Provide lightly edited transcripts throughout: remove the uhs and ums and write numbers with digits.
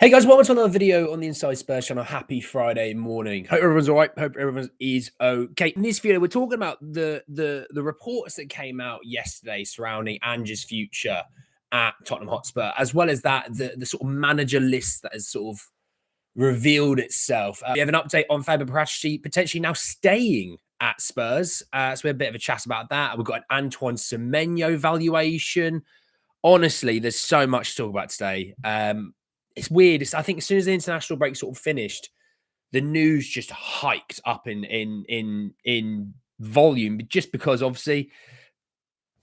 Hey guys, welcome to another video on the Inside Spurs channel. Happy Friday morning. Hope everyone's all right. Hope everyone is okay. In this video, we're talking about the reports that came out yesterday surrounding Ange's future at Tottenham Hotspur, as well as the sort of manager list that has sort of revealed itself. We have an update on Fabio Paratici potentially now staying at Spurs. So we have a bit of a chat about that. We've got an Antoine Semenyo valuation. Honestly, there's so much to talk about today. It's weird. I think as soon as the international break sort of finished, the news just hiked up in volume, just because obviously,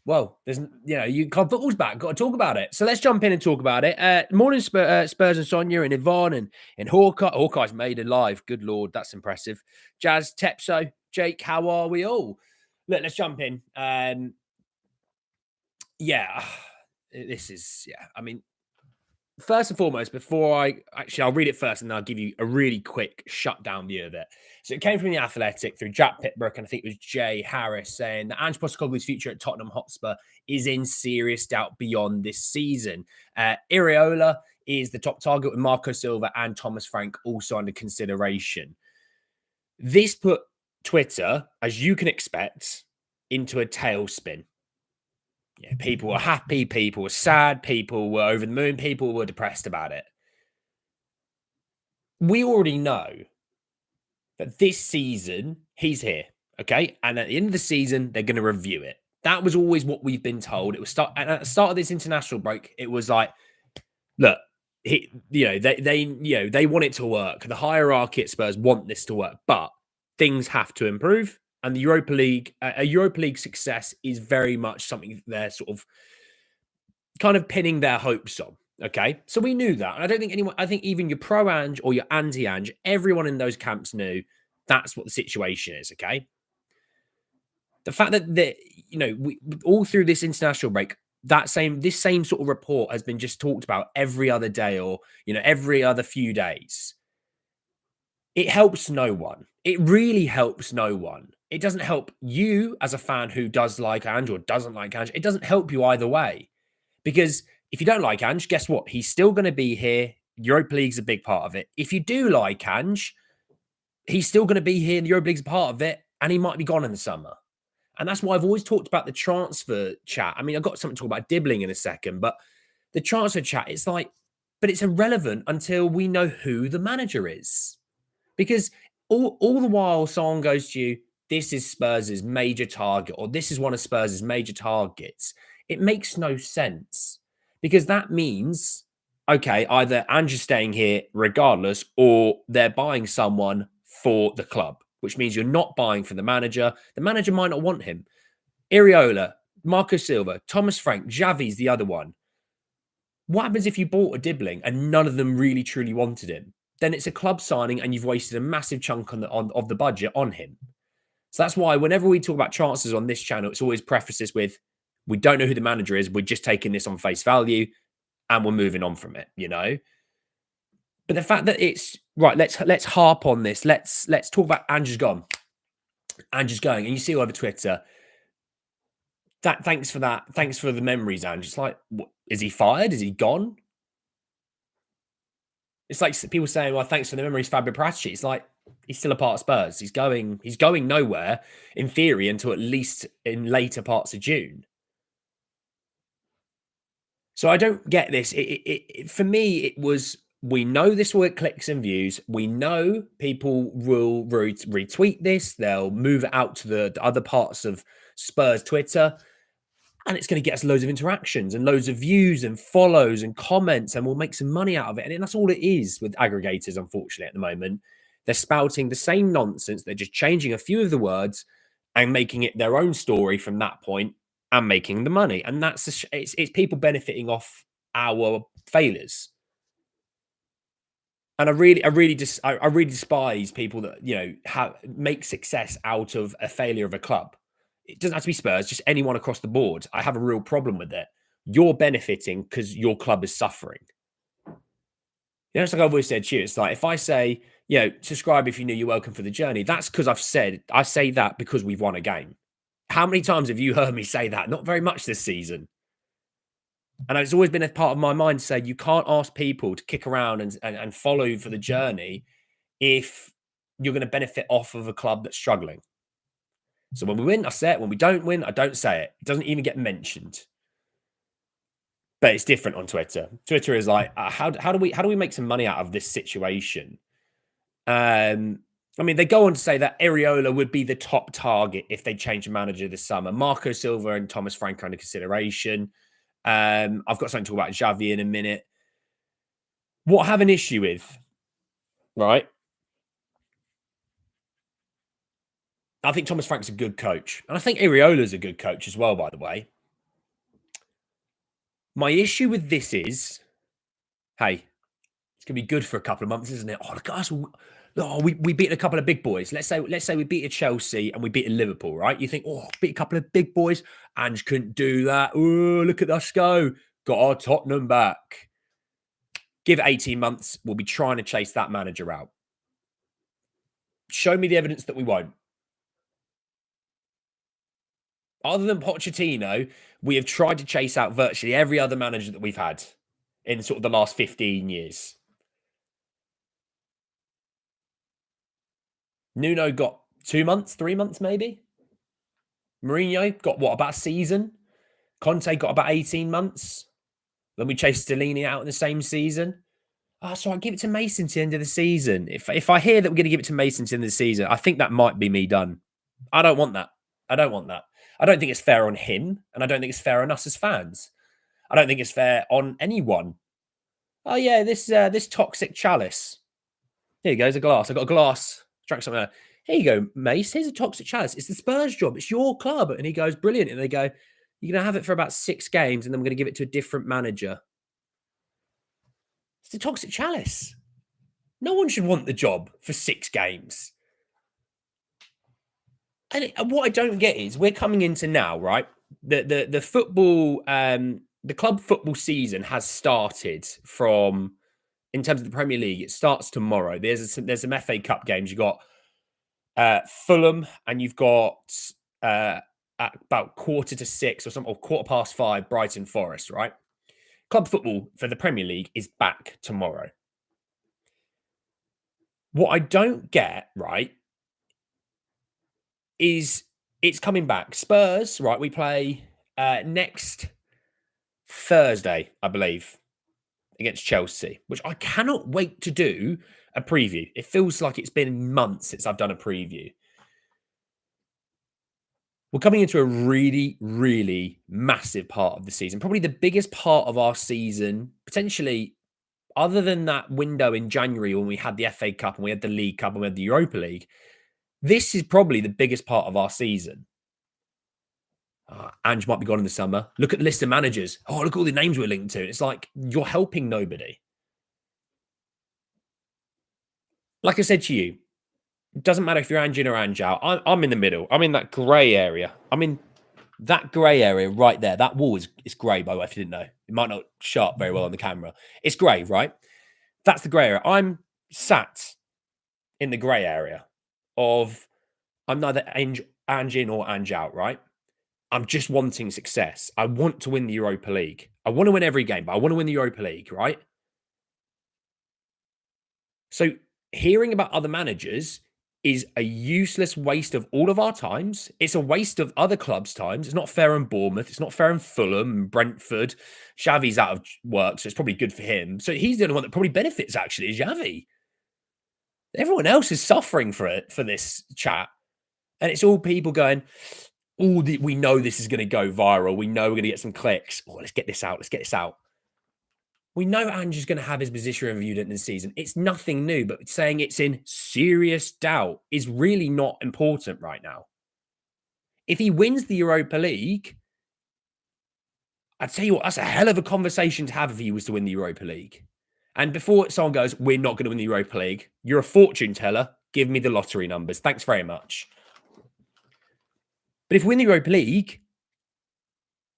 well, football's back. Got to talk about it. So let's jump in and talk about it. Morning, Spurs and Sonia and Yvonne and Hawkeye. Hawkeye's made it live. Good Lord, that's impressive. Jazz, Tepso, Jake, how are we all? Look, let's jump in. Yeah, this is, yeah, I mean, first and foremost, I'll read it first and then I'll give you a really quick shutdown view of it. So it came from The Athletic through Jack Pitbrook, and I think it was Jay Harris, saying that Ange Postecoglou's future at Tottenham Hotspur is in serious doubt beyond this season. Iraola is the top target, with Marco Silva and Thomas Frank also under consideration. This put Twitter, as you can expect, into a tailspin. Yeah, people were happy, people were sad, people were over the moon, people were depressed about it. We already know that this season, he's here, okay? And at the end of the season, they're going to review it. That was always what we've been told. It was at the start of this international break, it was like, look, they want it to work. The hierarchy at Spurs want this to work, but things have to improve. And the Europa League, a Europa League success is very much something they're sort of kind of pinning their hopes on. Okay, so we knew that. And I don't think anyone, I think even your pro Ange or your anti Ange, everyone in those camps knew that's what the situation is. Okay, the fact that we all through this international break, this same sort of report has been just talked about every other day or every other few days. It helps no one. It really helps no one. It doesn't help you as a fan who does like Ange or doesn't like Ange. It doesn't help you either way. Because if you don't like Ange, guess what? He's still going to be here. Europa League's a big part of it. If you do like Ange, he's still going to be here. The Europa League's a part of it. And he might be gone in the summer. And that's why I've always talked about the transfer chat. I mean, I've got something to talk about Dibbling in a second. But the transfer chat, it's like, but it's irrelevant until we know who the manager is. Because all the while someone goes to you, this is Spurs' major target, or this is one of Spurs' major targets, it makes no sense. Because that means, okay, either Ange is staying here regardless, or they're buying someone for the club, which means you're not buying for the manager. The manager might not want him. Iraola, Marco Silva, Thomas Frank, Xavi's the other one. What happens if you bought a Dibbling and none of them really truly wanted him? Then it's a club signing and you've wasted a massive chunk of the budget on him. So that's why whenever we talk about transfers on this channel, it's always prefaces with, we don't know who the manager is. We're just taking this on face value and we're moving on from it, But the fact that it's, right, let's harp on this. Let's talk about Ange's gone. Ange's going. And you see all over Twitter, thanks for that. Thanks for the memories, Ange. It's like, what, is he fired? Is he gone? It's like people saying, well, thanks for the memories, Fabio Paratici. It's like, he's still a part of Spurs. He's going nowhere, in theory, until at least in later parts of June. So I don't get this. For me, it was, we know this will get clicks and views. We know people will retweet this. They'll move it out to the other parts of Spurs Twitter. And it's going to get us loads of interactions and loads of views and follows and comments, and we'll make some money out of it. And that's all it is with aggregators, unfortunately, at the moment. They're spouting the same nonsense. They're just changing a few of the words and making it their own story from that point and making the money. And it's people benefiting off our failures. And I really despise people that, make success out of a failure of a club. It doesn't have to be Spurs, just anyone across the board. I have a real problem with it. You're benefiting because your club is suffering. It's like I've always said to you. It's like if I say, subscribe if you're new, you're welcome for the journey. That's because I say that because we've won a game. How many times have you heard me say that? Not very much this season. And it's always been a part of my mind to say you can't ask people to kick around and follow for the journey if you're going to benefit off of a club that's struggling. So when we win, I say it. When we don't win, I don't say it. It doesn't even get mentioned. But it's different on Twitter. Twitter is like, how do we make some money out of this situation? I mean, they go on to say that Iraola would be the top target if they change the manager this summer. Marco Silva and Thomas Frank are under consideration. I've got something to talk about Xavi in a minute. What I have an issue with, right? I think Thomas Frank's a good coach. And I think Iraola's a good coach as well, by the way. My issue with this is, hey, it's going to be good for a couple of months, isn't it? Oh, look at us. Oh, we beat a couple of big boys. Let's say we beat a Chelsea and we beat a Liverpool, right? You think, oh, beat a couple of big boys. Ange couldn't do that. Oh, look at us go. Got our Tottenham back. Give it 18 months. We'll be trying to chase that manager out. Show me the evidence that we won't. Other than Pochettino, we have tried to chase out virtually every other manager that we've had in sort of the last 15 years. Nuno got 2 months, 3 months maybe. Mourinho got what, about a season? Conte got about 18 months. Then we chased Stellini out in the same season. Oh, so I give it to Mason to the end of the season. If I hear that we're going to give it to Mason to the end of the season, I think that might be me done. I don't want that. I don't want that. I don't think it's fair on him, and I don't think it's fair on us as fans. I don't think it's fair on anyone. Oh yeah, this toxic chalice. Here you go, there's a glass. I got a glass. Drank something. Here you go, Mace. Here's a toxic chalice. It's the Spurs job. It's your club. And he goes, brilliant. And they go, you're going to have it for about 6 games, and then we're going to give it to a different manager. It's the toxic chalice. No one should want the job for 6 games. And what I don't get is we're coming into now, right? The football, the club football season has started from, in terms of the Premier League, it starts tomorrow. There's some FA Cup games. You've got Fulham, and you've got at about 5:45 or something, or 5:15, Brighton Forest, right? Club football for the Premier League is back tomorrow. What I don't get, right, is it's coming back. Spurs, right, we play next Thursday, I believe, against Chelsea, which I cannot wait to do a preview. It feels like it's been months since I've done a preview. We're coming into a really, really massive part of the season, probably the biggest part of our season, potentially, other than that window in January when we had the FA Cup and we had the League Cup and we had the Europa League. This is probably the biggest part of our season. Ange might be gone in the summer. Look at the list of managers. Oh, look at all the names we're linked to. It's like you're helping nobody. Like I said to you, it doesn't matter if you're Ange in or Ange out. I'm in the middle. I'm in that grey area. I'm in that grey area right there. That wall is grey, by the way, if you didn't know. It might not show up very well on the camera. It's grey, right? That's the grey area. I'm sat in the grey area of I'm neither Ange in or Ange out, right? I'm just wanting success. I want to win the Europa League. I want to win every game, but I want to win the Europa League, right? So hearing about other managers is a useless waste of all of our times. It's a waste of other clubs' times. It's not fair on Bournemouth. It's not fair on Fulham and Brentford. Xavi's out of work, so it's probably good for him. So he's the only one that probably benefits, actually, is Xavi. Everyone else is suffering for it, for this chat. And it's all people going, oh, we know this is going to go viral. We know we're going to get some clicks. Oh, let's get this out. Let's get this out. We know Ange is going to have his position reviewed in the season. It's nothing new, but saying it's in serious doubt is really not important right now. If he wins the Europa League, I'd tell you what, that's a hell of a conversation to have if he was to win the Europa League. And before someone goes, we're not going to win the Europa League, you're a fortune teller. Give me the lottery numbers. Thanks very much. But if we win the Europa League,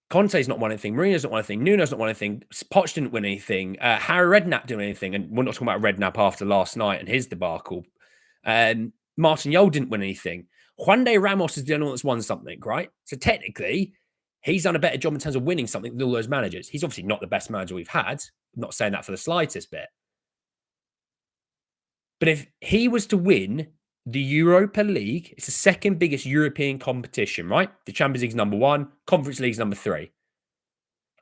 Conte's not won anything. Mourinho's not won anything. Nuno's not won anything. Poch didn't win anything. Harry Redknapp didn't win anything. And we're not talking about Redknapp after last night and his debacle. Martin Jol didn't win anything. Juan de Ramos is the only one that's won something, right? So technically, He's done a better job in terms of winning something than all those managers. He's obviously not the best manager we've had. I'm not saying that for the slightest bit. But if he was to win the Europa League, it's the second biggest European competition, right? The Champions League's number 1, Conference League's number 3.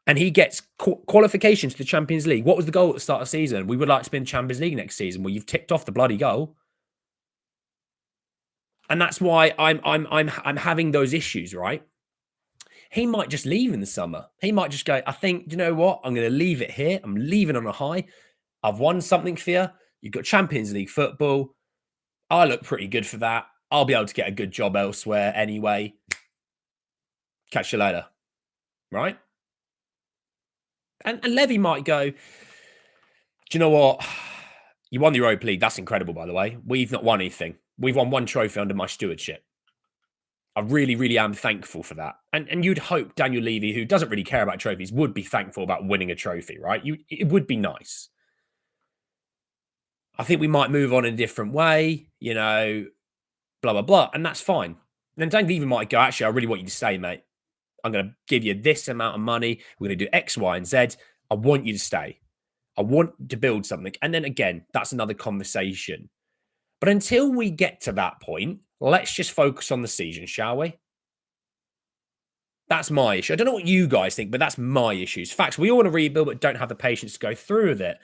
And he gets qualification to the Champions League. What was the goal at the start of the season? We would like to be in the Champions League next season. Well, you've ticked off the bloody goal. And that's why I'm having those issues, right? He might just leave in the summer. He might just go, I think, you know what? I'm going to leave it here. I'm leaving on a high. I've won something for you. You've got Champions League football. I look pretty good for that. I'll be able to get a good job elsewhere anyway. Catch you later. Right? And Levy might go, do you know what? You won the Europa League. That's incredible, by the way. We've not won anything. We've won one trophy under my stewardship. I really, really am thankful for that. And you'd hope Daniel Levy, who doesn't really care about trophies, would be thankful about winning a trophy, right? It would be nice. I think we might move on in a different way, you know, blah, blah, blah. And that's fine. And then Daniel Levy might go, actually, I really want you to stay, mate. I'm going to give you this amount of money. We're going to do X, Y, and Z. I want you to stay. I want to build something. And then again, that's another conversation. But until we get to that point, let's just focus on the season, shall we? That's my issue. I don't know what you guys think, but that's my issues. Facts, we all want to rebuild, but don't have the patience to go through with it.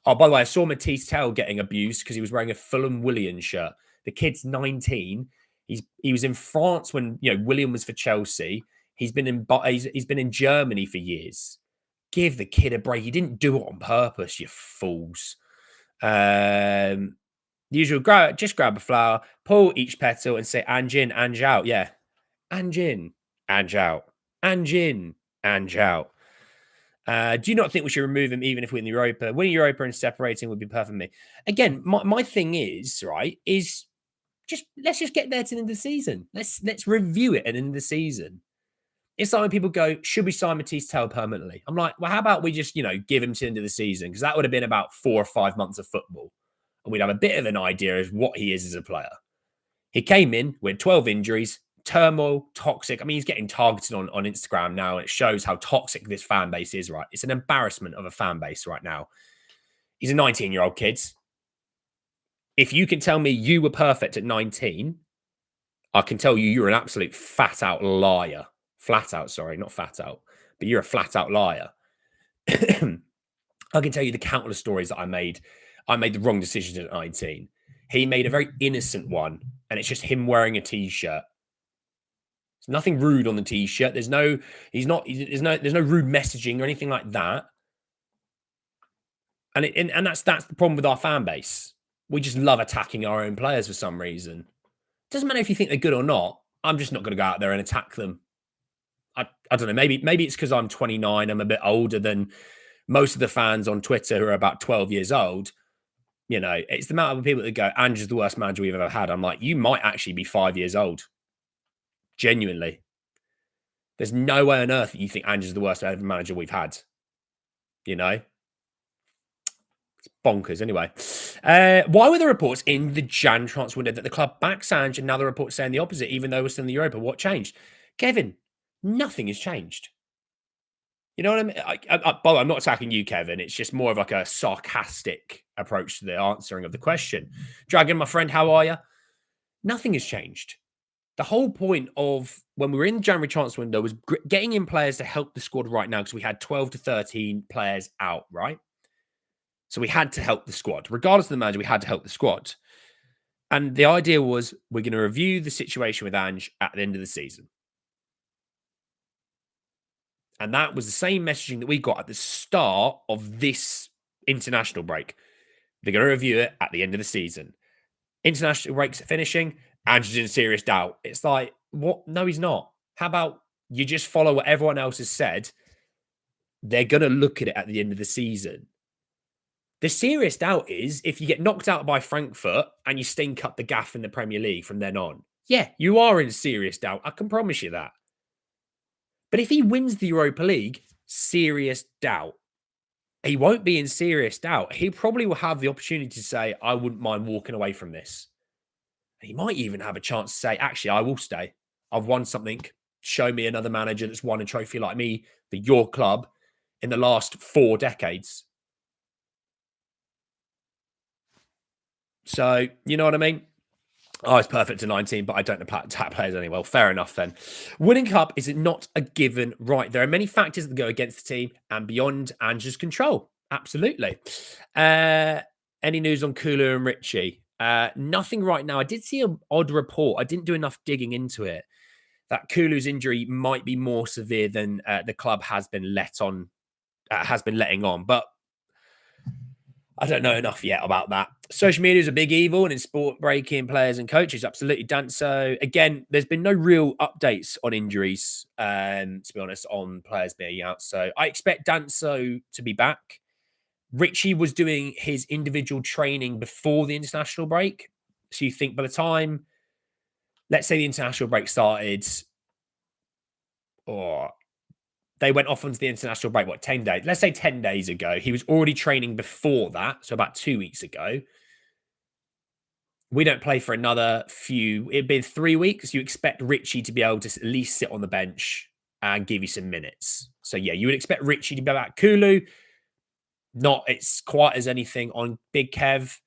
Oh, by the way, I saw Matisse Tell getting abused because he was wearing a Fulham Willian shirt. The kid's 19. He was in France when, you know, William was for Chelsea. He's been in Germany for years. Give the kid a break. He didn't do it on purpose, you fools. Usual, just grab a flower, pull each petal and say, Ange in, Ange out. Yeah. Ange in, Ange out. Ange in, Ange out. Do you not think we should remove him even if we win the Europa? Winning Europa and separating would be perfect for me. Again, my thing is, right, is let's just get there to the end of the season. Let's review it at the end of the season. It's like when people go, should we sign Matisse Tell permanently? I'm like, well, how about we just, you know, give him to the end of the season? Because that would have been about 4 or 5 months of football. And we'd have a bit of an idea of what he is as a player. He came in with 12 injuries, turmoil, toxic. I mean, he's getting targeted on Instagram now, and it shows how toxic this fan base is, right? It's an embarrassment of a fan base right now. He's a 19-year-old kid. If you can tell me you were perfect at 19, I can tell you you're an absolute flat out liar. Flat out, sorry, not fat out, but you're a flat out liar. I can tell you the countless stories that I made. I made the wrong decisions at 19. He made a very innocent one, and it's just him wearing a t-shirt. There's nothing rude on the t-shirt. There's no rude messaging or anything like that. And that's the problem with our fan base. We just love attacking our own players for some reason. Doesn't matter if you think they're good or not. I'm just not going to go out there and attack them. I don't know. Maybe it's because I'm 29. I'm a bit older than most of the fans on Twitter who are about 12 years old. You know, it's the amount of people that go, Ange is the worst manager we've ever had. I'm like, you might actually be 5 years old. Genuinely. There's no way on earth that you think Ange is the worst ever manager we've had. You know? It's bonkers. Anyway. Why were the reports in the Jan transfer window that the club backs Ange and now the reports saying the opposite, even though we're still in the Europa? What changed? Kevin, nothing has changed. You know what I mean? By the way, I'm not attacking you, Kevin. It's just more of like a sarcastic approach to the answering of the question. Dragon, my friend, how are you? Nothing has changed. The whole point of when we were in the January transfer window was getting in players to help the squad right now because we had 12 to 13 players out, right? So we had to help the squad. Regardless of the manager, we had to help the squad. And the idea was we're going to review the situation with Ange at the end of the season. And that was the same messaging that we got at the start of this international break. They're going to review it at the end of the season. International breaks finishing. Ange is in serious doubt. It's like, what? No, he's not. How about you just follow what everyone else has said? They're going to look at it at the end of the season. The serious doubt is if you get knocked out by Frankfurt and you stink up the gaff in the Premier League from then on. Yeah, you are in serious doubt. I can promise you that. But if he wins the Europa League, serious doubt. He won't be in serious doubt. He probably will have the opportunity to say, I wouldn't mind walking away from this. He might even have a chance to say, actually, I will stay. I've won something. Do show me another manager that's won a trophy like me for your club in the last 4 decades. So, you know what I mean? Oh, it's perfect to 19, but I don't attack players anyway. Well, fair enough then. Winning cup is not a given right. There are many factors that go against the team and beyond Ange's control. Absolutely. Any news on Kulu and Richie? Nothing right now. I did see an odd report. I didn't do enough digging into it. That Kulu's injury might be more severe than the club has been letting on. But I don't know enough yet about that. Social media is a big evil, and in sport breaking players and coaches, absolutely done so. Again, there's been no real updates on injuries, to be honest, on players being out. So I expect Danso to be back. Richie was doing his individual training before the international break. So you think by the time, let's say the international break started, or they went off onto the international break, 10 days? Let's say 10 days ago. He was already training before that. So about 2 weeks ago. We don't play for another it'd been 3 weeks. You expect Richie to be able to at least sit on the bench and give you some minutes. So yeah, you would expect Richie to be back. Kulu, not it's quite as anything on Big Kev.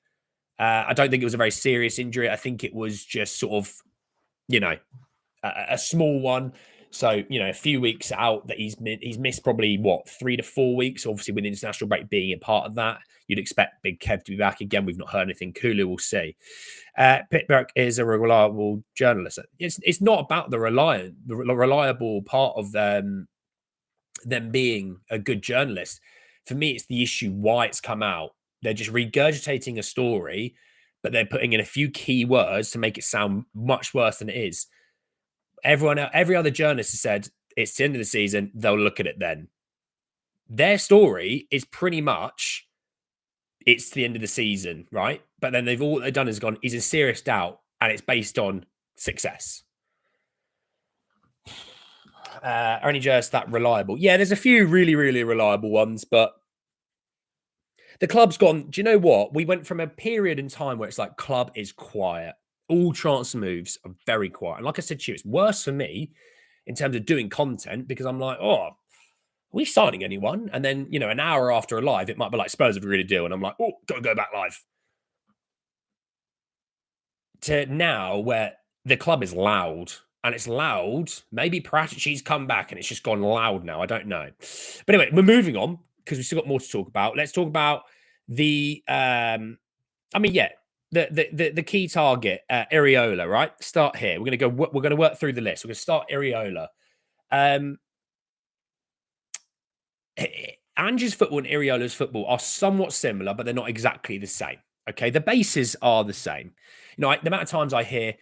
I don't think it was a very serious injury. I think it was just sort of, a small one. So, a few weeks out that he's missed probably 3 to 4 weeks, obviously with the international break being a part of that. You'd expect Big Kev to be back again. We've not heard anything. Kulu, we'll see. Pitberg is a reliable journalist. It's not about the reliable part of them being a good journalist. For me, it's the issue why it's come out. They're just regurgitating a story, but they're putting in a few key words to make it sound much worse than it is. Every other journalist has said it's the end of the season. They'll look at it then. Their story is pretty much it's the end of the season, right? But then all they've done is gone, he's in serious doubt, and it's based on success. Only just that reliable. Yeah, there's a few really, really reliable ones, but the club's gone. Do you know what? We went from a period in time where it's like club is quiet. All transfer moves are very quiet. And like I said to you, it's worse for me in terms of doing content because I'm like, are we signing anyone? And then, an hour after a live, it might be like Spurs have agreed a deal. And I'm like, oh, got to go back live. To now where the club is loud and it's loud. Maybe Paratici's come back and it's just gone loud now. I don't know. But anyway, we're moving on because we've still got more to talk about. Let's talk about the the key target, Iraola, right? Start here. We're going to work through the list. We're going to start Iraola. Ange's football and Iraola's football are somewhat similar, but they're not exactly the same. Okay, the bases are the same. The amount of times I hear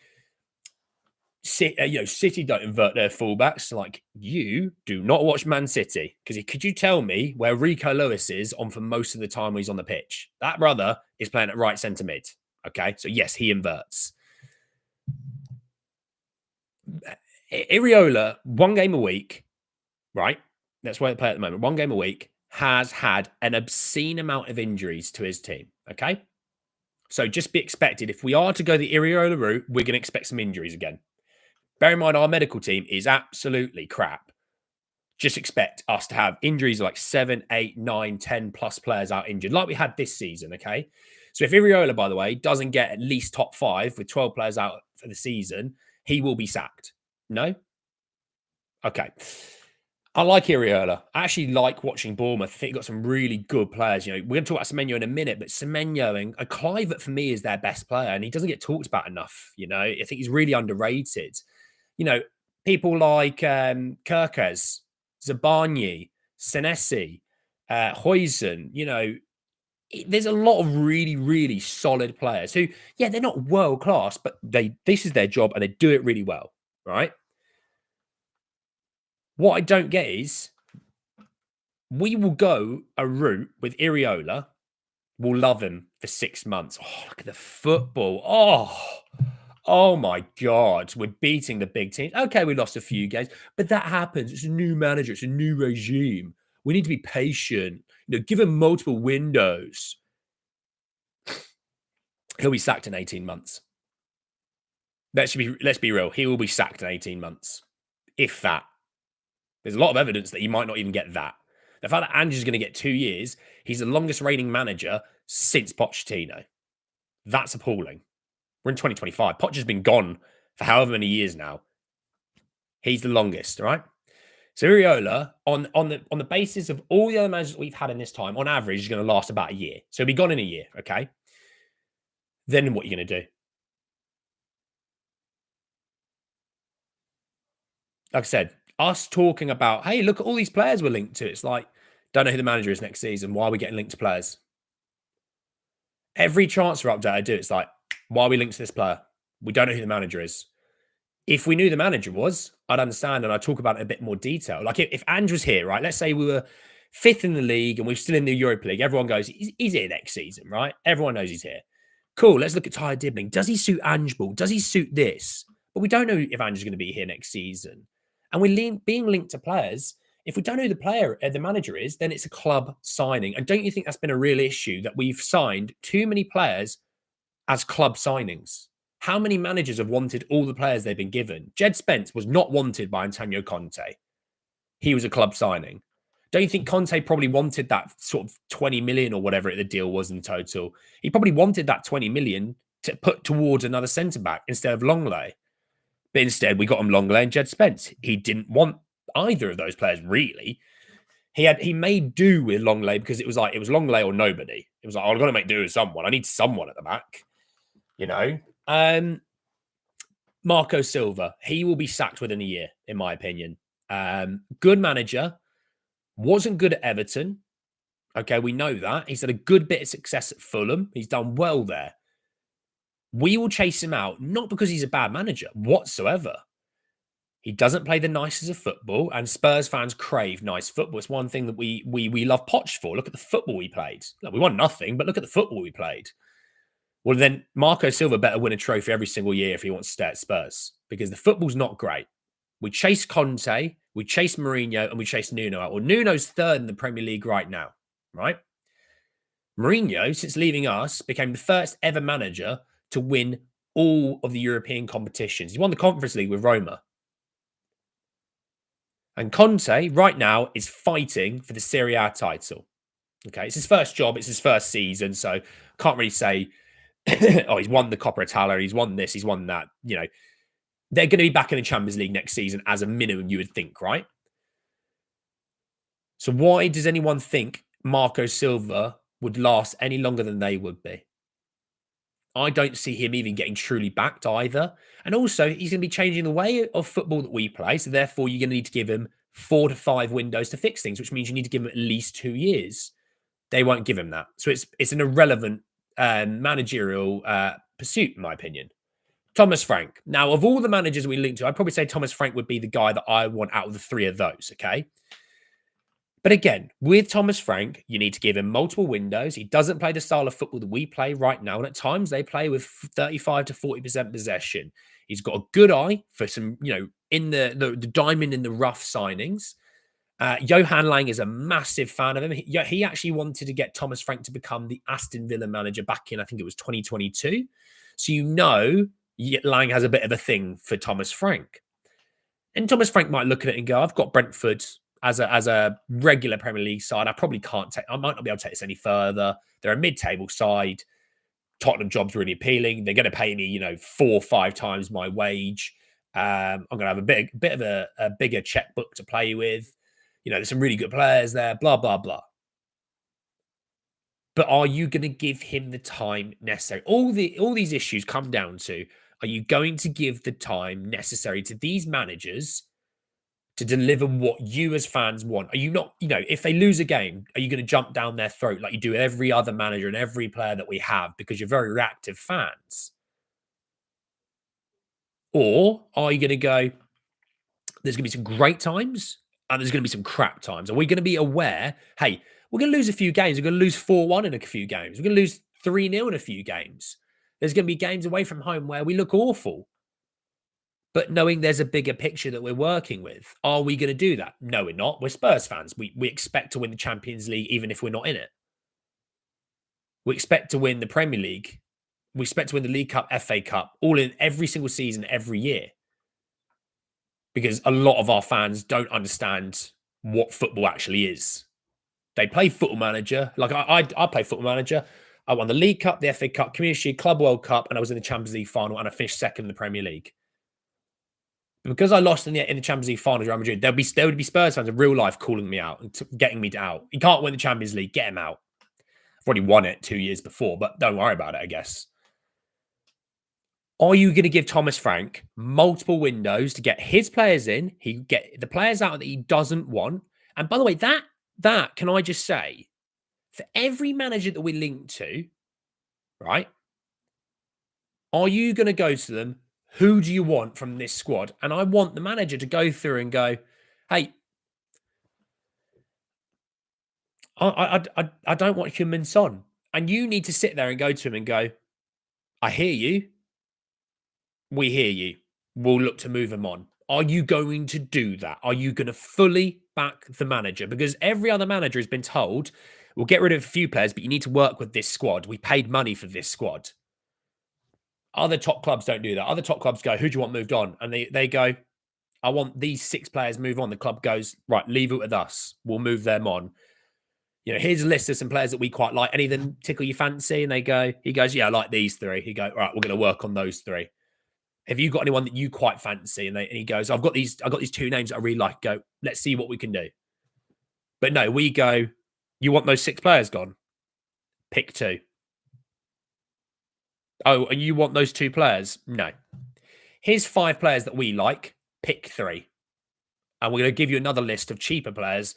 City don't invert their fullbacks. Like, you do not watch Man City. Because could you tell me where Rico Lewis is on for most of the time when he's on the pitch? That brother is playing at right centre mid. Okay, so yes, he inverts. Iraola, 1 game a week, right? That's where they play at the moment. 1 game a week has had an obscene amount of injuries to his team. Okay, so just be expected. If we are to go the Iraola route, we're going to expect some injuries again. Bear in mind, our medical team is absolutely crap. Just expect us to have injuries like 7, 8, 9, 10 plus players out injured, like we had this season, okay? So if Iraola, by the way, doesn't get at least top 5 with 12 players out for the season, he will be sacked. No? Okay. I like Iraola. I actually like watching Bournemouth. I think you've got some really good players. We're going to talk about Semenyo in a minute, but Semenyo and Kluivert for me is their best player, and he doesn't get talked about enough. I think he's really underrated. People like Kirkes, Zabarnyi, Senesi, Huijsen, there's a lot of really, really solid players who, they're not world class, but this is their job and they do it really well, right? What I don't get is we will go a route with Iraola. We'll love him for 6 months. Oh, look at the football. Oh my God, we're beating the big teams. Okay, we lost a few games, but that happens. It's a new manager. It's a new regime. We need to be patient. Give him multiple windows. He'll be sacked in 18 months. Let's be real. He will be sacked in 18 months. if that. There's a lot of evidence that he might not even get that. The fact that Ange is going to get 2 years, he's the longest reigning manager since Pochettino. That's appalling. We're in 2025. Poch has been gone for however many years now. He's the longest, right? So Iraola, on the basis of all the other managers we've had in this time, on average, is going to last about a year. So he'll be gone in a year, okay? Then what are you going to do? Like I said, us talking about, hey, look at all these players we're linked to. It's like, don't know who the manager is next season. Why are we getting linked to players? Every transfer update I do, it's like, why are we linked to this player? We don't know who the manager is. If we knew the manager was, I'd understand and I'd talk about it in a bit more detail. Like if Ange was here, right? Let's say we were fifth in the league and we're still in the Europa League. Everyone goes, he's here next season, right? Everyone knows he's here. Cool. Let's look at Tyre Dibbling. Does he suit Ange Ball? Does he suit this? But we don't know if Ange is going to be here next season. And we're being linked to players. If we don't know who the manager is, then it's a club signing. And don't you think that's been a real issue that we've signed too many players as club signings? How many managers have wanted all the players they've been given? Jed Spence was not wanted by Antonio Conte. He was a club signing. Don't you think Conte probably wanted that sort of 20 million or whatever the deal was in total? He probably wanted that 20 million to put towards another centre-back instead of Longley. But instead, we got him Longley and Jed Spence. He didn't want either of those players, really. He made do with Longley because it was Longley or nobody. It was like, oh, I've got to make do with someone. I need someone at the back, you know? Marco Silva, he will be sacked within a year, in my opinion. Good manager, wasn't good at Everton. Okay, we know that. He's had a good bit of success at Fulham. He's done well there. We will chase him out, not because he's a bad manager whatsoever. He doesn't play the nicest of football, and Spurs fans crave nice football. It's one thing that we love Poch for. Look at the football we played. Look, we won nothing, but look at the football we played. Well, then Marco Silva better win a trophy every single year if he wants to stay at Spurs, because the football's not great. We chase Conte, we chase Mourinho, and we chase Nuno out. Well, Nuno's third in the Premier League right now, right? Mourinho, since leaving us, became the first ever manager to win all of the European competitions. He won the Conference League with Roma. And Conte, right now, is fighting for the Serie A title. Okay, it's his first job, it's his first season, so can't really say, oh, he's won the Coppa Italia, he's won this, he's won that. You know, they're going to be back in the Champions League next season as a minimum, you would think, right? So why does anyone think Marco Silva would last any longer than they would be? I don't see him even getting truly backed either. And also, he's going to be changing the way of football that we play. So therefore, you're going to need to give him 4 to 5 windows to fix things, which means you need to give him at least 2 years. They won't give him that. So it's an irrelevant managerial pursuit, in my opinion. Thomas Frank. Now, of all the managers we link to, I'd probably say Thomas Frank would be the guy that I want out of the 3 of those, okay? But again, with Thomas Frank, you need to give him multiple windows. He doesn't play the style of football that we play right now. And at times they play with 35 to 40% possession. He's got a good eye for some, in the diamond in the rough signings. Johan Lang is a massive fan of him. He actually wanted to get Thomas Frank to become the Aston Villa manager back in, I think it was 2022. So Lang has a bit of a thing for Thomas Frank. And Thomas Frank might look at it and go, I've got Brentford as a regular Premier League side. I might not be able to take this any further. They're a mid-table side. Tottenham job's really appealing. They're going to pay me, 4 or 5 times my wage. I'm going to have a bit of a bigger checkbook to play with. There's some really good players there, blah, blah, blah. But are you going to give him the time necessary? All these issues come down to, are you going to give the time necessary to these managers to deliver what you as fans want? Are you not, if they lose a game, are you going to jump down their throat like you do every other manager and every player that we have because you're very reactive fans? Or are you going to go, there's going to be some great times and there's going to be some crap times? Are we going to be aware, hey, we're going to lose a few games. We're going to lose 4-1 in a few games. We're going to lose 3-0 in a few games. There's going to be games away from home where we look awful. But knowing there's a bigger picture that we're working with, are we going to do that? No, we're not. We're Spurs fans. We expect to win the Champions League even if we're not in it. We expect to win the Premier League. We expect to win the League Cup, FA Cup, all in every single season, every year. because a lot of our fans don't understand what football actually is. They play Football Manager. Like I play Football Manager. I won the League Cup, the FA Cup, Community Shield, Club World Cup, and I was in the Champions League final, and I finished second in the Premier League. Because I lost in the Champions League final to Real Madrid, there would be Spurs fans in real life calling me out and getting me out. You can't win the Champions League, get him out. I've already won it 2 years before, but don't worry about it, I guess. Are you going to give Thomas Frank multiple windows to get his players in? He get the players out that he doesn't want. And by the way, that can I just say, for every manager that we link to, right? Are you going to go to them? Who do you want from this squad? And I want the manager to go through and go, hey, I don't want Heung-Min Son. And you need to sit there and go to him and go, I hear you. We hear you. We'll look to move him on. Are you going to do that? Are you going to fully back the manager? Because every other manager has been told, we'll get rid of a few players, but you need to work with this squad. We paid money for this squad. Other top clubs don't do that. Other top clubs go, who do you want moved on? And they go, I want these 6 players move on. The club goes, right, leave it with us. We'll move them on. You know, here's a list of some players that we quite like. Any of them tickle your fancy? And he goes, yeah, I like these 3. He goes, all right, we're going to work on those 3. Have you got anyone that you quite fancy? And he goes, I've got these 2 names that I really like. Go, let's see what we can do. But no, we go, you want those 6 players gone? Pick 2. Oh, and you want those 2 players? No. Here's 5 players that we like. Pick 3. And we're going to give you another list of cheaper players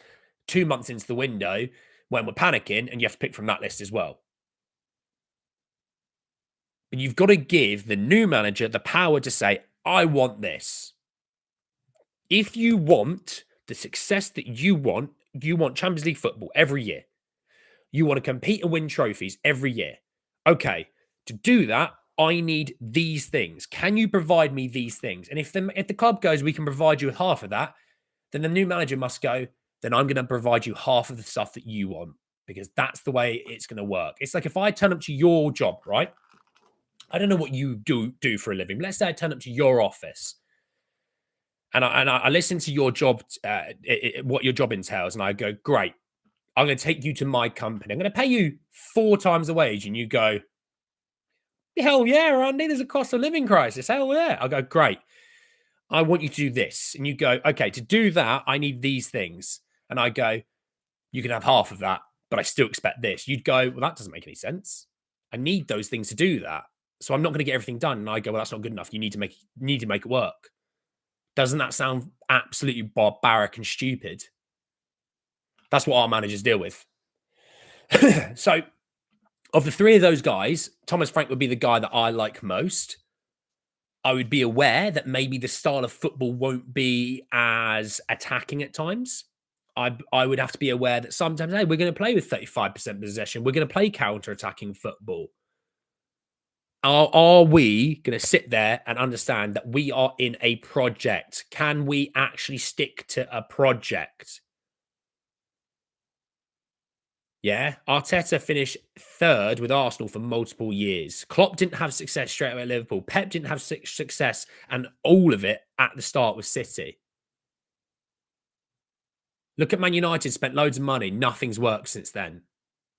2 months into the window when we're panicking, and you have to pick from that list as well. But you've got to give the new manager the power to say, I want this. If you want the success that you want Champions League football every year. You want to compete and win trophies every year. Okay, to do that, I need these things. Can you provide me these things? And if the club goes, we can provide you with half of that, then the new manager must go, then I'm going to provide you half of the stuff that you want, because that's the way it's going to work. It's like if I turn up to your job, right? I don't know what you do for a living. Let's say I turn up to your office and I listen to your job, what your job entails, and I go, great, I'm going to take you to my company. I'm going to pay you 4 times the wage. And you go, hell yeah, Andy, there's a cost of living crisis. Hell yeah. I go, great. I want you to do this. And you go, okay, to do that, I need these things. And I go, you can have half of that, but I still expect this. You'd go, well, that doesn't make any sense. I need those things to do that. So I'm not going to get everything done. And I go, well, that's not good enough. You need to make it work. Doesn't that sound absolutely barbaric and stupid? That's what our managers deal with. So of the 3 of those guys, Thomas Frank would be the guy that I like most. I would be aware that maybe the style of football won't be as attacking at times. I would have to be aware that sometimes, hey, we're going to play with 35% possession. We're going to play counter-attacking football. Are we going to sit there and understand that we are in a project? Can we actually stick to a project? Yeah, Arteta finished 3rd with Arsenal for multiple years. Klopp didn't have success straight away at Liverpool. Pep didn't have success, and all of it at the start was City. Look at Man United, spent loads of money. Nothing's worked since then.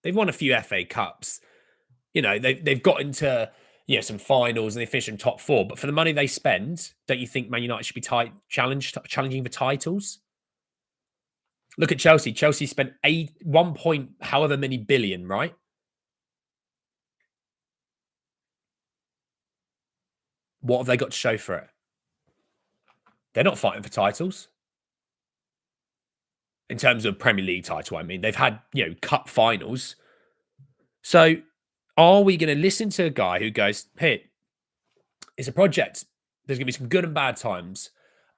They've won a few FA Cups. You know, they've got into some finals and they finished in top 4. But for the money they spend, don't you think Man United should be challenging for titles? Look at Chelsea. Chelsea spent 1 point however many billion, right? What have they got to show for it? They're not fighting for titles. In terms of Premier League title, I mean, they've had, cup finals. So are we going to listen to a guy who goes, hey, it's a project. There's going to be some good and bad times.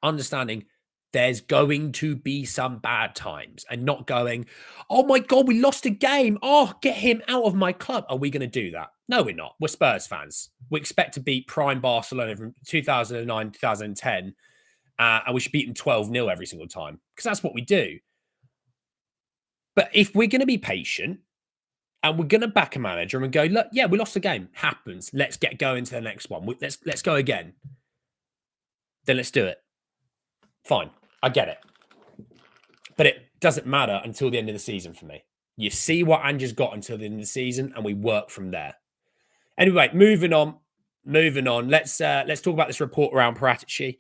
Understanding there's going to be some bad times, and not going, oh my God, we lost a game. Oh, get him out of my club. Are we going to do that? No, we're not. We're Spurs fans. We expect to beat prime Barcelona from 2009, 2010, and we should beat them 12-0 every single time, because that's what we do. But if we're going to be patient and we're going to back a manager and go, look, yeah, we lost the game. Happens. Let's get going to the next one. Let's go again. Then let's do it. Fine. I get it. But it doesn't matter until the end of the season for me. You see what Ange's got until the end of the season, and we work from there. Anyway, moving on. Moving on. Let's talk about this report around Paratici.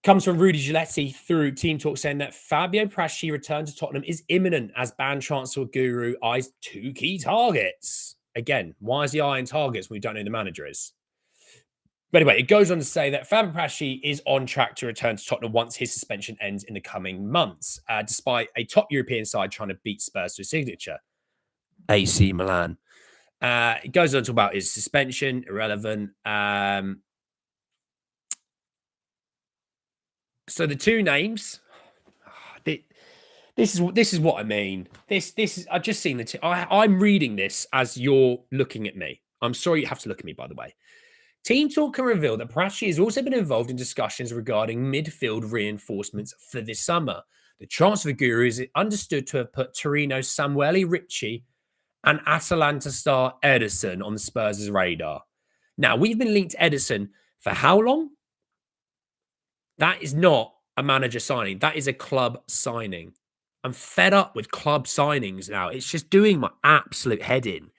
Comes from Rudy Giletti through Team Talk saying that Fabio Paratici return to Tottenham is imminent as band transfer guru eyes 2 key targets. Again, why is he eyeing targets when we don't know who the manager is? But anyway, it goes on to say that Fabio Paratici is on track to return to Tottenham once his suspension ends in the coming months, despite a top European side trying to beat Spurs to a signature. AC Milan. It goes on to talk about his suspension, irrelevant. So the two names. This is what I mean. This is I've just seen the. I'm reading this as you're looking at me. I'm sorry you have to look at me, by the way. Team Talk can reveal that Paratici has also been involved in discussions regarding midfield reinforcements for this summer. The transfer guru is understood to have put Torino Samuele Ricci and Atalanta star Ederson on the Spurs' radar. Now, we've been linked to Ederson for how long? That is not a manager signing. That is a club signing. I'm fed up with club signings now. It's just doing my absolute head in.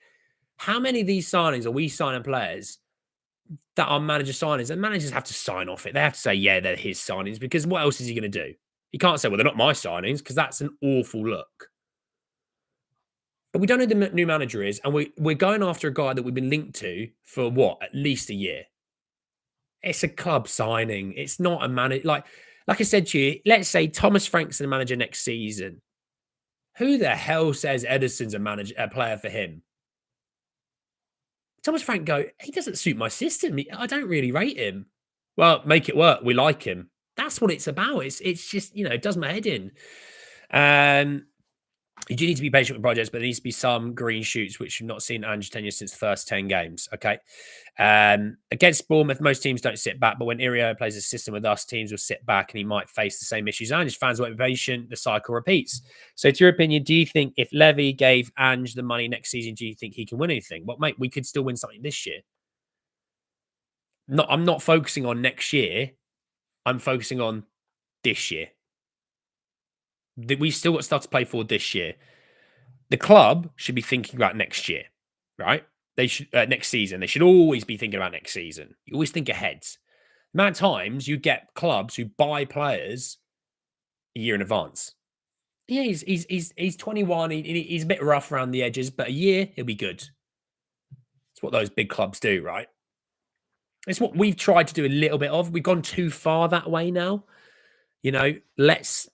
How many of these signings are we signing players that are manager signings? And managers have to sign off it. They have to say, yeah, they're his signings, because what else is he going to do? He can't say, well, they're not my signings, because that's an awful look. But we don't know who the new manager is, and we're going after a guy that we've been linked to for what? At least a year. It's a club signing. It's not a manager. Like I said to you, let's say Thomas Frank's the manager next season. Who the hell says Ederson's a player for him? Thomas Frank he doesn't suit my system. I don't really rate him. Well, make it work. We like him. That's what it's about. It's just, it does my head in. You do need to be patient with projects, but there needs to be some green shoots, which we've not seen Ange tenure since the first 10 games. Okay. Against Bournemouth, most teams don't sit back, but when Iraola plays a system with us, teams will sit back and he might face the same issues. Ange fans won't be patient. The cycle repeats. So, to your opinion, do you think if Levy gave Ange the money next season, do you think he can win anything? Well, mate, we could still win something this year. I'm not focusing on next year. I'm focusing on this year. We still got stuff to play for this year. The club should be thinking about next year, right? They should next season. They should always be thinking about next season. You always think ahead. The amount of times you get clubs who buy players a year in advance. Yeah, he's 21. He's a bit rough around the edges, but a year he'll be good. It's what those big clubs do, right? It's what we've tried to do a little bit of. We've gone too far that way now. Let's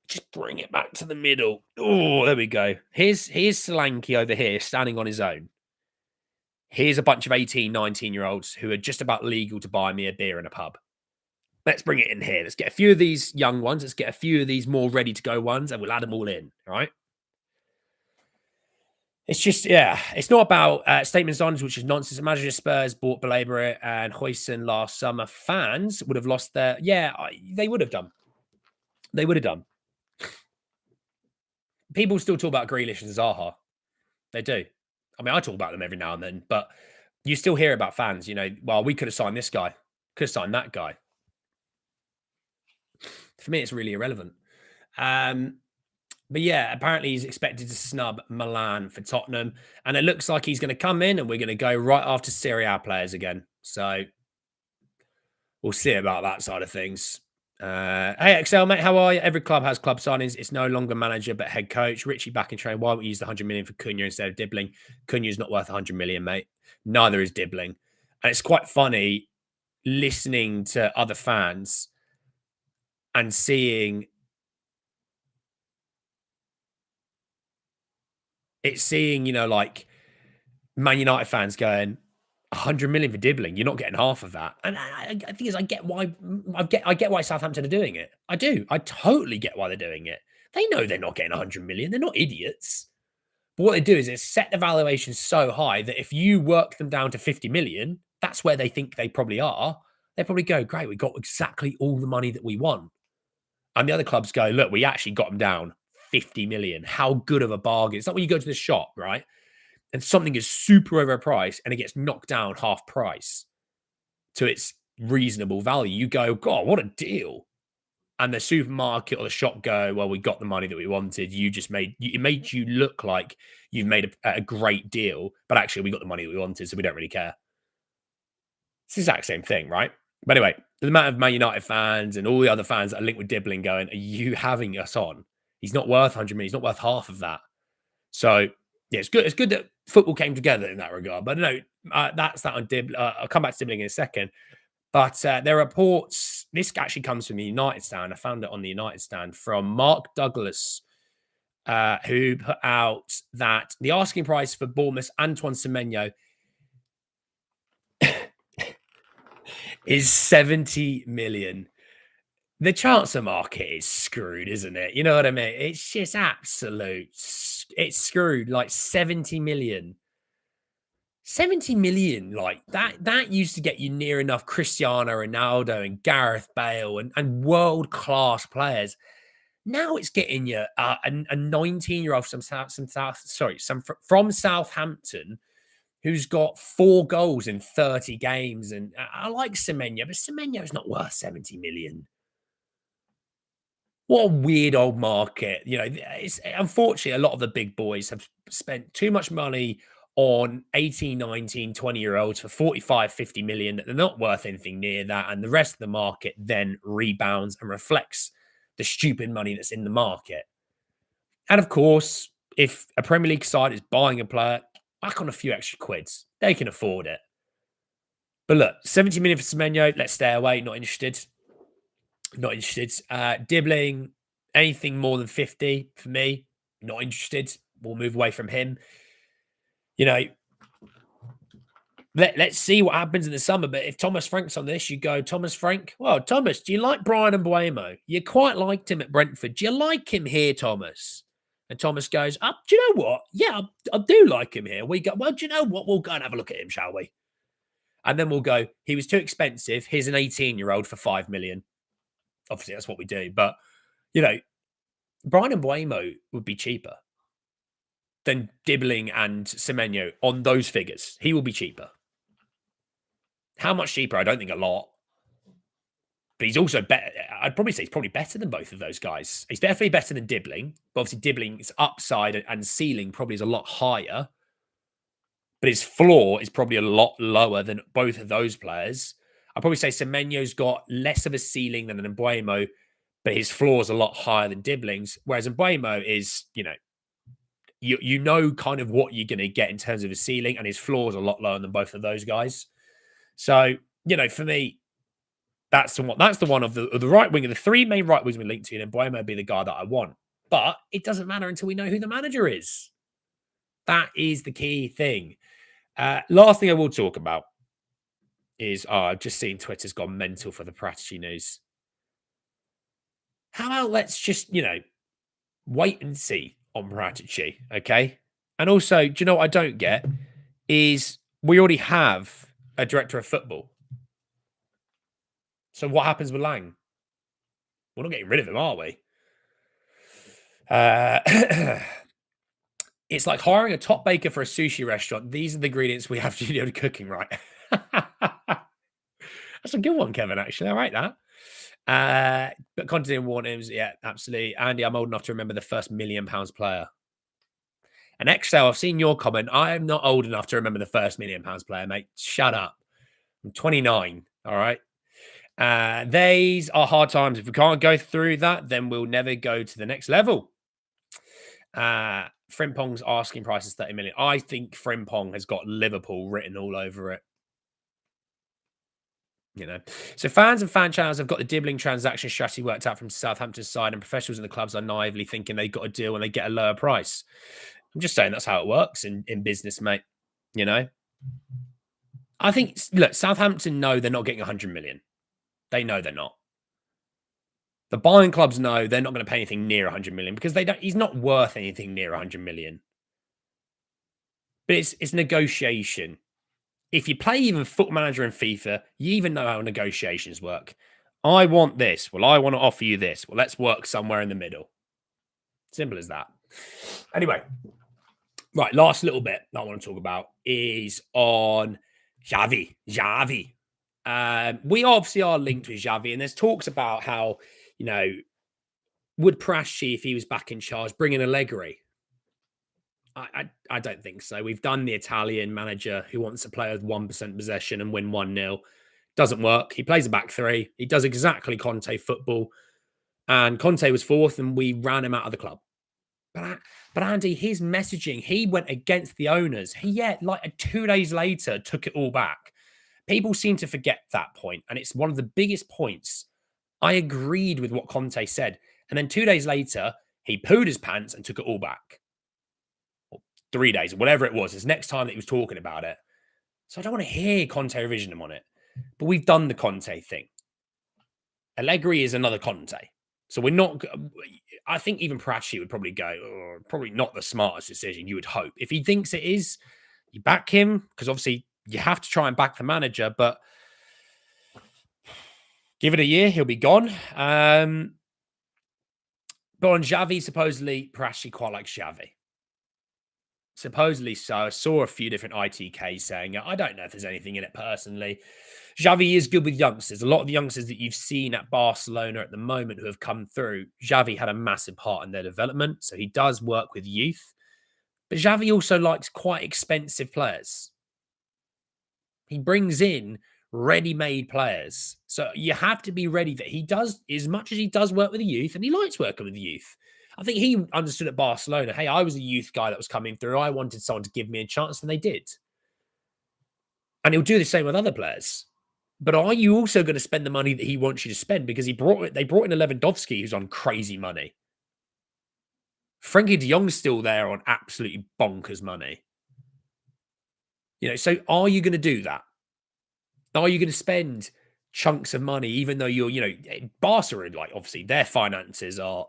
just bring it back to the middle. Oh, there we go. Here's Solanke over here standing on his own. Here's a bunch of 18, 19-year-olds who are just about legal to buy me a beer in a pub. Let's bring it in here. Let's get a few of these young ones. Let's get a few of these more ready-to-go ones, and we'll add them all in, right? It's just, it's not about statements on, which is nonsense. Imagine if Spurs bought Belabor and Huijsen last summer. Fans would have lost their... Yeah, they would have done. They would have done. People still talk about Grealish and Zaha. They do. I mean, I talk about them every now and then, but you still hear about fans, well, we could have signed this guy, could have signed that guy. For me, it's really irrelevant. But yeah, apparently he's expected to snub Milan for Tottenham, and it looks like he's going to come in and we're going to go right after Serie A players again. So we'll see about that side of things. Hey, XL, mate, how are you? Every club has club signings. It's no longer manager, but head coach. Richie back in training. Why don't we use the 100 million for Cunha instead of Dibbling? Cunha's not worth 100 million, mate. Neither is Dibbling. And it's quite funny listening to other fans and seeing like Man United fans going, 100 million for Dibbling. You're not getting half of that. And I think I get why Southampton are doing it. I do. I totally get why they're doing it. They know they're not getting 100 million. They're not idiots. But what they do is they set the valuation so high that if you work them down to 50 million, that's where they think they probably are. They probably go, great, we got exactly all the money that we want. And the other clubs go, look, we actually got them down 50 million. How good of a bargain. It's like when you go to the shop, right? And something is super overpriced and it gets knocked down half price to its reasonable value. You go, God, what a deal. and the supermarket or the shop go, well, we got the money that we wanted. It made you look like you've made a great deal, but actually we got the money that we wanted, so we don't really care. It's the exact same thing, right? But anyway, the amount of Man United fans and all the other fans that are linked with Dibbling going, are you having us on? He's not worth 100 million. He's not worth half of that. So, yeah, it's good. It's good that football came together in that regard. But no, that's that on Dibbling. I'll come back to Dibbling in a second. But there are reports. This actually comes from the United stand. I found it on the United stand from Mark Douglas, who put out that the asking price for Bournemouth's Antoine Semenyo is 70 million. The transfer market is screwed, isn't it? You know what I mean? It's just absolute. It's screwed. Like 70 million. 70 million, like that used to get you near enough Cristiano Ronaldo and Gareth Bale and world-class players. Now it's getting you a 19-year-old from Southampton who's got 4 goals in 30 games. And I like Semenyo, but Semenyo's not worth 70 million. What a weird old market. You know, it's unfortunately a lot of the big boys have spent too much money on 18, 19, 20-year-olds for 45, 50 million. They're not worth anything near that. And the rest of the market then rebounds and reflects the stupid money that's in the market. And of course, if a Premier League side is buying a player, whack on a few extra quids. They can afford it. But look, 70 million for Semenyo, let's stay away. Not interested. Not interested. Dibbling, anything more than 50 for me, not interested. We'll move away from him. You know, let's see what happens in the summer. But if Thomas Frank's on this, you go, Thomas Frank. Well, Thomas, do you like Brian Mbeumo? You quite liked him at Brentford. Do you like him here, Thomas? And Thomas goes, do you know what? Yeah, I do like him here. We go, well, do you know what? We'll go and have a look at him, shall we? And then we'll go, he was too expensive. Here's an 18-year-old for 5 million. Obviously, that's what we do. But, you know, Brian Mbeumo would be cheaper than Dibbling and Semenyo on those figures. He will be cheaper. How much cheaper? I don't think a lot. But he's also better. I'd probably say he's probably better than both of those guys. He's definitely better than Dibbling. But obviously, Dibbling's upside and ceiling probably is a lot higher. But his floor is probably a lot lower than both of those players. I'd probably say Semenyo's got less of a ceiling than an Mbeumo, but his floor is a lot higher than Dibbling's. Whereas Mbeumo is, you know kind of what you're going to get in terms of his ceiling, and his floor is a lot lower than both of those guys. So, you know, for me, that's the one of the right wing of the 3 main right wings we linked to, and Mbeumo would be the guy that I want. But it doesn't matter until we know who the manager is. That is the key thing. Last thing I will talk about is, I've just seen Twitter's gone mental for the Pratici news. How about let's just, wait and see on Pratici, okay? And also, do you know what I don't get? Is we already have a director of football. So what happens with Lang? We're not getting rid of him, are we? It's like hiring a top baker for a sushi restaurant. These are the ingredients we have to do the cooking, right? That's a good one, Kevin, actually. I like that. But continuing warnings, yeah, absolutely. Andy, I'm old enough to remember the first £1 million player. And Excel, I've seen your comment. I am not old enough to remember the first £1 million player, mate. Shut up. I'm 29, all right? These are hard times. If we can't go through that, then we'll never go to the next level. Frimpong's asking price is 30 million. I think Frimpong has got Liverpool written all over it. So fans and fan channels have got the Dibbling transaction strategy worked out from Southampton's side, and professionals in the clubs are naively thinking they got a deal when they get a lower price. I'm just saying that's how it works in business, mate. I think, look, Southampton know they're not getting 100 million. They know they're not. The buying clubs know they're not going to pay anything near 100 million because he's not worth anything near 100 million. But it's negotiation. If you play even Football Manager and FIFA, you even know how negotiations work. I want this. Well, I want to offer you this. Well, let's work somewhere in the middle. Simple as that. Anyway, right, last little bit that I want to talk about is on Xavi. We obviously are linked with Xavi, and there's talks about how You know, would Prashi, if he was back in charge, bring in Allegri? I don't think so. We've done the Italian manager who wants to play with 1% possession and win 1-0. Doesn't work. He plays a back three. He does exactly Conte football. And Conte was fourth and we ran him out of the club. But Andy, his messaging, he went against the owners. Like 2 days later, took it all back. People seem to forget that point, and it's one of the biggest points. I agreed with what Conte said. And then 2 days later, he pooed his pants and took it all back. Or 3 days, whatever it was. His next time that he was talking about it. So I don't want to hear Conte revision him on it. But we've done the Conte thing. Allegri is another Conte. So we're not. I think even Prachi would probably go, oh, probably not the smartest decision, you would hope. If he thinks it is, you back him, because obviously you have to try and back the manager, but give it a year, he'll be gone. But on Xavi, supposedly, Prachi quite likes Xavi. Supposedly so. I saw a few different ITKs saying it. I don't know if there's anything in it personally. Xavi is good with youngsters. A lot of the youngsters that you've seen at Barcelona at the moment who have come through, Xavi had a massive part in their development. So he does work with youth. But Xavi also likes quite expensive players. He brings in ready-made players. So you have to be ready that he does, as much as he does work with the youth, and he likes working with the youth. I think he understood at Barcelona, hey, I was a youth guy that was coming through. I wanted someone to give me a chance, and they did. And he'll do the same with other players. But are you also going to spend the money that he wants you to spend? Because they brought in Lewandowski, who's on crazy money. Frankie de Jong's still there on absolutely bonkers money. So are you going to do that? Are you going to spend chunks of money, even though you're, Barca are like, obviously their finances are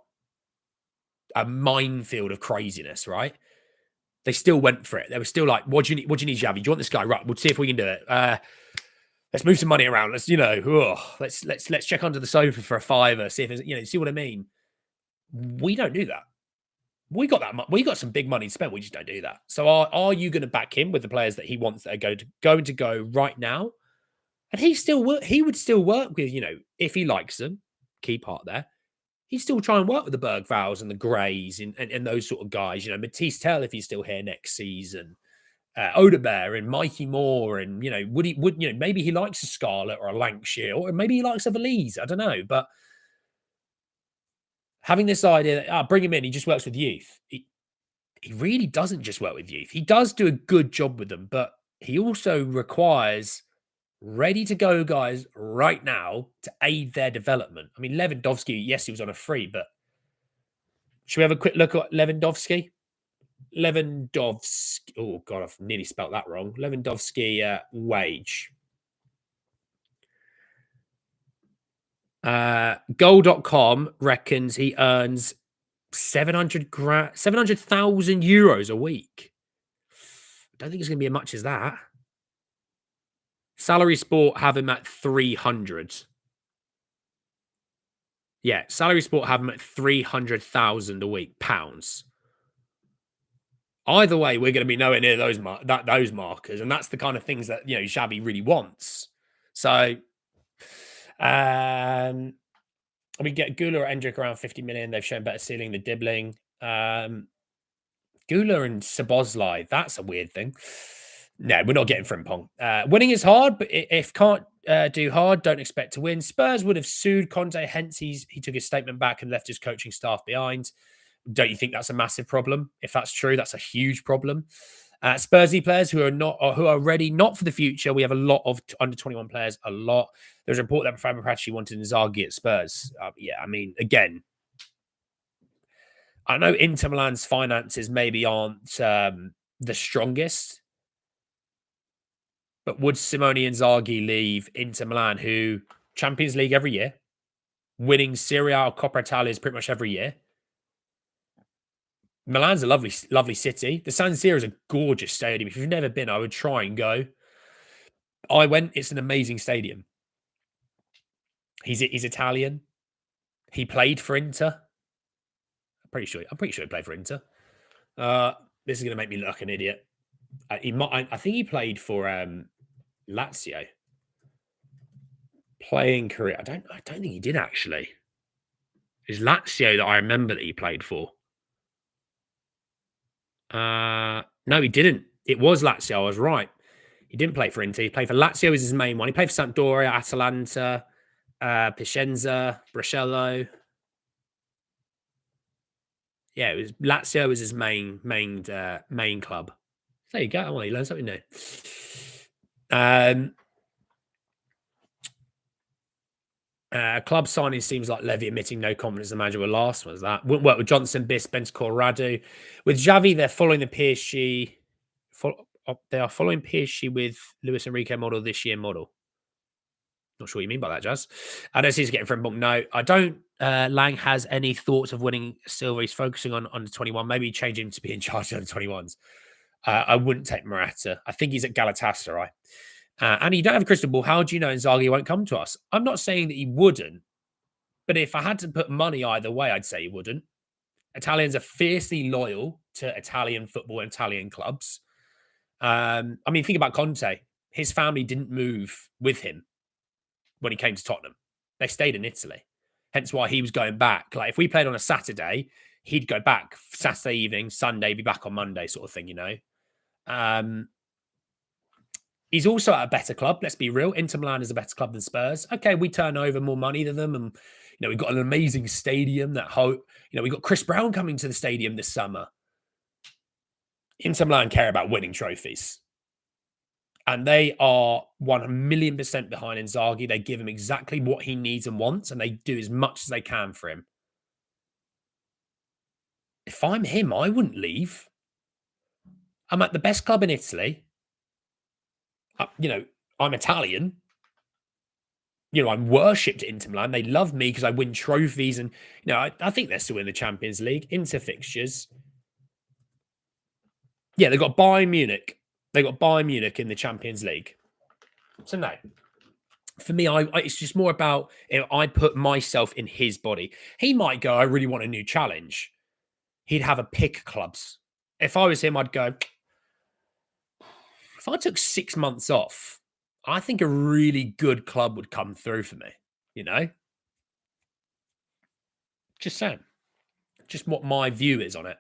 a minefield of craziness, right? They still went for it. They were still like, what do you need, Xavi? Do you want this guy? Right, we'll see if we can do it. Let's move some money around. Let's, let's check under the sofa for a fiver, see if there's, see what I mean? We don't do that. We got that. We got some big money to spend. We just don't do that. So are you going to back him with the players that he wants that are going to go right now? And he would still work with, if he likes them, key part there. He'd still try and work with the Bergvaus and the Greys and those sort of guys. Matisse Tell if he's still here next season. Odebear and Mikey Moore and, maybe he likes a Scarlett or a Lancashire or maybe he likes a Valise. I don't know. But having this idea that, bring him in, he just works with youth. He really doesn't just work with youth. He does do a good job with them, but he also requires ready to go guys right now to aid their development. I mean, Lewandowski, yes, he was on a free, but should we have a quick look at Lewandowski? Oh, God, I've nearly spelt that wrong. Lewandowski wage. Goal.com reckons he earns 700,000 euros a week. I don't think it's going to be as much as that. Salary Sport have him at 300. Yeah, Salary Sport have him at 300,000 a week, pounds. Either way, we're going to be nowhere near those markers, and that's the kind of things that Xavi really wants. So, we get Gula or Endrick around 50 million. They've shown better ceiling than Dibbling. Gula and Sabozlai, that's a weird thing. No, we're not getting Frimpong. Winning is hard, but if can't do hard, don't expect to win. Spurs would have sued Conte, hence he took his statement back and left his coaching staff behind. Don't you think that's a massive problem? If that's true, that's a huge problem. Spursy players who are ready, not for the future. We have a lot of under 21 players, a lot. There's a report that Fabio Prachi wanted Inzaghi at Spurs. I mean, again, I know Inter Milan's finances maybe aren't the strongest, but would Simone Inzaghi leave Inter Milan, who Champions League every year, winning Serie A or Coppa Italia pretty much every year? Milan's a lovely, lovely city. The San Siro is a gorgeous stadium. If you've never been, I would try and go. I went. It's an amazing stadium. He's Italian. He played for Inter. I'm pretty sure he played for Inter. This is going to make me look like an idiot. I think he played for Lazio. Playing career. I don't think he did actually. It's Lazio that I remember that he played for. No, he didn't. It was Lazio. I was right. He didn't play for Inter. He played for Lazio as his main one. He played for Sampdoria, Atalanta, Piacenza, Brescello. Yeah, it was Lazio was his main club. There you go. Well, you learn something new. Club signing seems like Levy admitting no confidence in the manager will last. Was that? Wouldn't work with Johnson, Biss, Bentancur, Radu. With Xavi, they're following the PSG. They are following PSG with Luis Enrique model this year model. Not sure what you mean by that, Jazz. I don't see he's getting from book. No, I don't. Lang has any thoughts of winning Silva. He's focusing on under 21. Maybe change him to be in charge of under 21s. I wouldn't take Morata. I think he's at Galatasaray. And you don't have a crystal ball. How do you know Inzaghi won't come to us? I'm not saying that he wouldn't, but if I had to put money either way, I'd say he wouldn't. Italians are fiercely loyal to Italian football and Italian clubs. I mean, think about Conte. His family didn't move with him when he came to Tottenham. They stayed in Italy. Hence why he was going back. Like if we played on a Saturday, he'd go back Saturday evening, Sunday, be back on Monday sort of thing, you know. He's also at a better club. Let's be real. Inter Milan is a better club than Spurs. Okay, we turn over more money than them. And, you know, we've got an amazing stadium we've got Chris Brown coming to the stadium this summer. Inter Milan care about winning trophies. And they are 1,000,000% behind Inzaghi. They give him exactly what he needs and wants, and they do as much as they can for him. If I'm him, I wouldn't leave. I'm at the best club in Italy. I'm Italian. I'm worshipped at Inter Milan. They love me because I win trophies. And, I think they're still in the Champions League. Inter fixtures. Yeah, they've got Bayern Munich. They got Bayern Munich in the Champions League. So no, for me, it's just more about if I put myself in his body. He might go, I really want a new challenge. He'd have a pick of clubs. If I was him, I'd go, if I took 6 months off, I think a really good club would come through for me, Just saying. Just what my view is on it.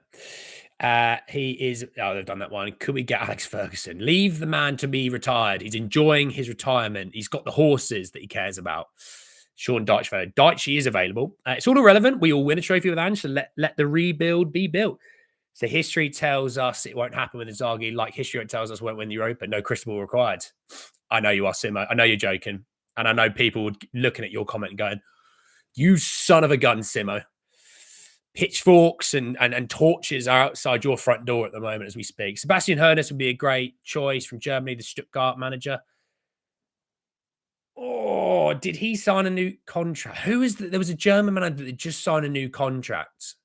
They've done that one. Could we get Alex Ferguson? Leave the man to be retired. He's enjoying his retirement. He's got the horses that he cares about. Sean Dyche, Dyche is available. It's all irrelevant. We all win a trophy with Ange, so let the rebuild be built. So history tells us it won't happen with Inzaghi, like history tells us won't win the Europa. No crystal ball required. I know you are, Simo. I know you're joking. And I know people looking at your comment and going, you son of a gun, Simo. Pitchforks and torches are outside your front door at the moment as we speak. Sebastian Hoeneß would be a great choice from Germany, the Stuttgart manager. Oh, did he sign a new contract? Who is that? There was a German manager that just signed a new contract.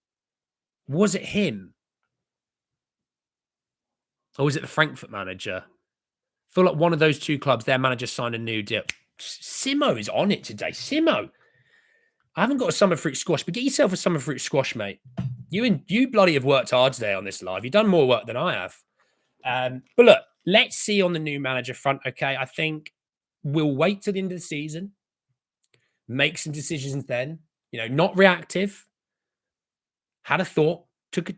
Was it him? Or was it the Frankfurt manager? I feel like one of those two clubs, their manager signed a new deal. Simo is on it today. Simo. I haven't got a summer fruit squash, but get yourself a summer fruit squash, mate. You bloody have worked hard today on this live. You've done more work than I have. But look, let's see on the new manager front. Okay, I think we'll wait till the end of the season, make some decisions then. Not reactive. Had a thought, took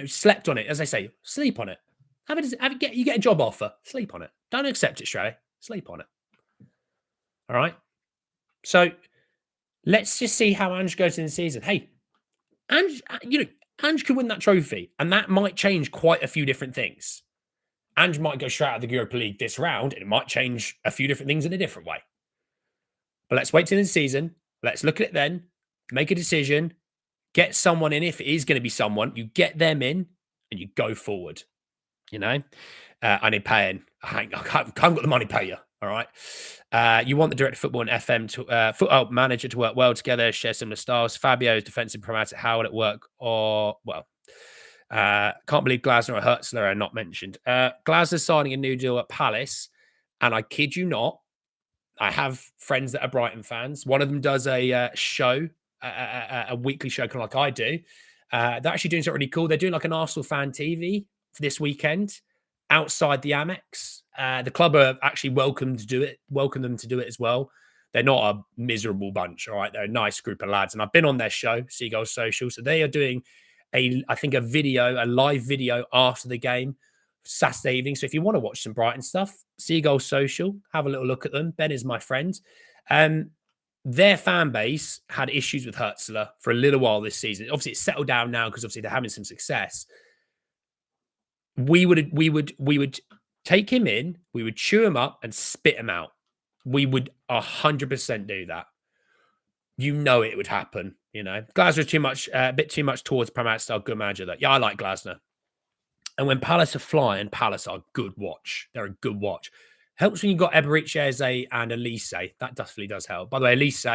slept on it. As I say, sleep on it. You get a job offer, sleep on it. Don't accept it straight away. Sleep on it. All right. So let's just see how Ange goes in the season. Hey, Ange could win that trophy, and that might change quite a few different things. Ange might go straight out of the Europa League this round, and it might change a few different things in a different way. But let's wait till the season. Let's look at it then, make a decision, get someone in. If it is going to be someone, you get them in, and you go forward. I need paying. I haven't got the money to pay you. All right. You want the director of football and FM manager to work well together, share similar styles. Fabio's defensive pragmatic. How will it work? Can't believe Glasner or Hertzler are not mentioned. Glasner's signing a new deal at Palace, and I kid you not, I have friends that are Brighton fans. One of them does a show, a weekly show, kind of like I do. They're actually doing something really cool. They're doing like an Arsenal fan TV for this weekend outside the Amex. The club are actually welcome them to do it as well. They're not a miserable bunch, all right? They're a nice group of lads. And I've been on their show, Seagull Social. So they are doing I think a live video after the game, Saturday evening. So if you want to watch some Brighton stuff, Seagull Social, have a little look at them. Ben is my friend. Their fan base had issues with Hertzler for a little while this season. Obviously, it's settled down now because obviously they're having some success. We would take him in, we would chew him up and spit him out. We would 100% do that. You know it would happen. You know, Glasner too much, a bit too much towards Premier style good manager. That I like Glasner. And when Palace are flying, Palace are a good watch. They're a good watch. Helps when you've got Ebericheze and Elise. That definitely does help. By the way, Elise,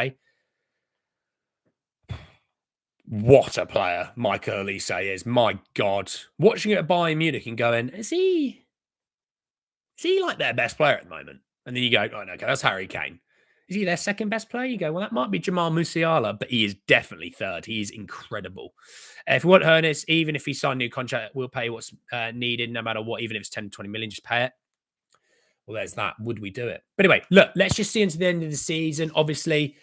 what a player Michael Elise is. My God. Watching it at Bayern Munich and going, is he like their best player at the moment? And then you go, oh, no, okay, that's Harry Kane. Is he their second best player? You go, well, that might be Jamal Musiala, but he is definitely third. He is incredible. If we want Ernest, even if he signed a new contract, we'll pay what's needed no matter what, even if it's 10 to 20 million, just pay it. Well, there's that. Would we do it? But anyway, look, let's just see into the end of the season. Obviously,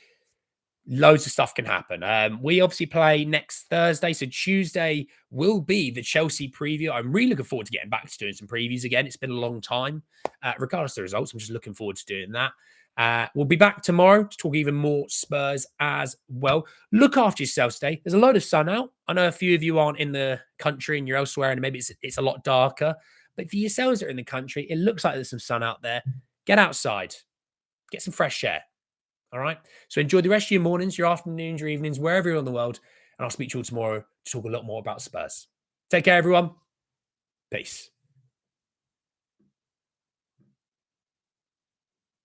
loads of stuff can happen. We obviously play next Thursday. So Tuesday will be the Chelsea preview. I'm really looking forward to getting back to doing some previews again. It's been a long time. Regardless of the results, I'm just looking forward to doing that. We'll be back tomorrow to talk even more Spurs as well. Look after yourselves today. There's a load of sun out. I know a few of you aren't in the country and you're elsewhere and maybe it's a lot darker. But for yourselves that are in the country, it looks like there's some sun out there. Get outside. Get some fresh air. All right. So enjoy the rest of your mornings, your afternoons, your evenings, wherever you're in the world. And I'll speak to you all tomorrow to talk a lot more about Spurs. Take care, everyone. Peace.